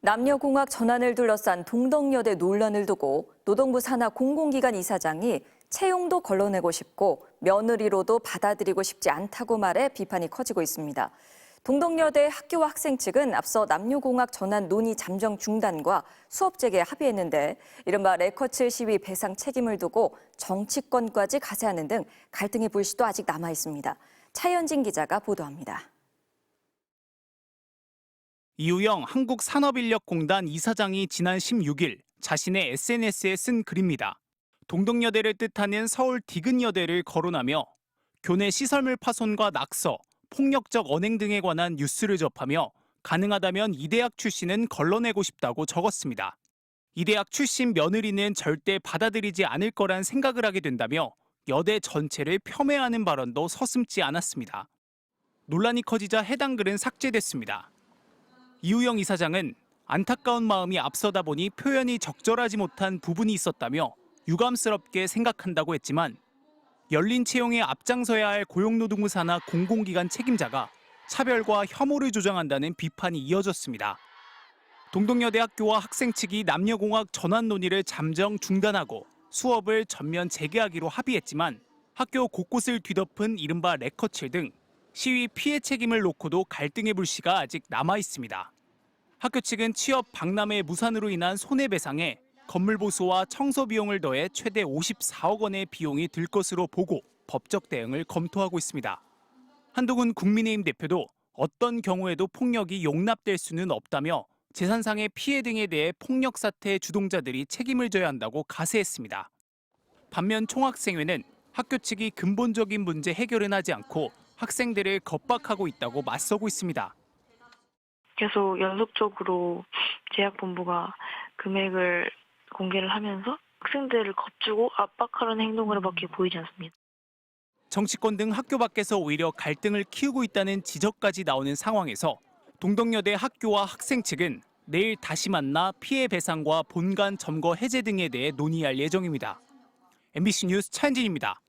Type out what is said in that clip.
남녀공학 전환을 둘러싼 동덕여대 논란을 두고 노동부 산하 공공기관 이사장이 채용도 걸러내고 싶고 며느리로도 받아들이고 싶지 않다고 말해 비판이 커지고 있습니다. 동덕여대 학교와 학생 측은 앞서 남녀공학 전환 논의 잠정 중단과 수업 재개에 합의했는데 이른바 레커츠 시위 배상 책임을 두고 정치권까지 가세하는 등 갈등의 불씨도 아직 남아 있습니다. 차현진 기자가 보도합니다. 이우영 한국산업인력공단 이사장이 지난 16일 자신의 SNS에 쓴 글입니다. 동덕여대를 뜻하는 서울 디귿여대를 거론하며 교내 시설물 파손과 낙서, 폭력적 언행 등에 관한 뉴스를 접하며 가능하다면 이 대학 출신은 걸러내고 싶다고 적었습니다. 이 대학 출신 며느리는 절대 받아들이지 않을 거란 생각을 하게 된다며 여대 전체를 폄훼하는 발언도 서슴지 않았습니다. 논란이 커지자 해당 글은 삭제됐습니다. 이우영 이사장은 안타까운 마음이 앞서다 보니 표현이 적절하지 못한 부분이 있었다며 유감스럽게 생각한다고 했지만 열린 채용에 앞장서야 할 고용노동부 산하 공공기관 책임자가 차별과 혐오를 조장한다는 비판이 이어졌습니다. 동덕여대 학교와 학생 측이 남녀공학 전환 논의를 잠정 중단하고 수업을 전면 재개하기로 합의했지만 학교 곳곳을 뒤덮은 이른바 레커츠 등 시위 피해 책임을 놓고도 갈등의 불씨가 아직 남아 있습니다. 학교 측은 취업 박람회 무산으로 인한 손해배상에 건물 보수와 청소 비용을 더해 최대 54억 원의 비용이 들 것으로 보고 법적 대응을 검토하고 있습니다. 한동훈 국민의힘 대표도 어떤 경우에도 폭력이 용납될 수는 없다며 재산상의 피해 등에 대해 폭력 사태의 주동자들이 책임을 져야 한다고 가세했습니다. 반면 총학생회는 학교 측이 근본적인 문제 해결은 하지 않고 학생들을 겁박하고 있다고 맞서고 있습니다. 계속 연속적으로 제약본부가 금액을 공개를 하면서 학생들을 겁주고 압박하려는 행동으로밖에 보이지 않습니다. 정치권 등 학교 밖에서 오히려 갈등을 키우고 있다는 지적까지 나오는 상황에서 동덕여대 학교와 학생 측은 내일 다시 만나 피해 배상과 본관 점거 해제 등에 대해 논의할 예정입니다. MBC 뉴스 차현진입니다.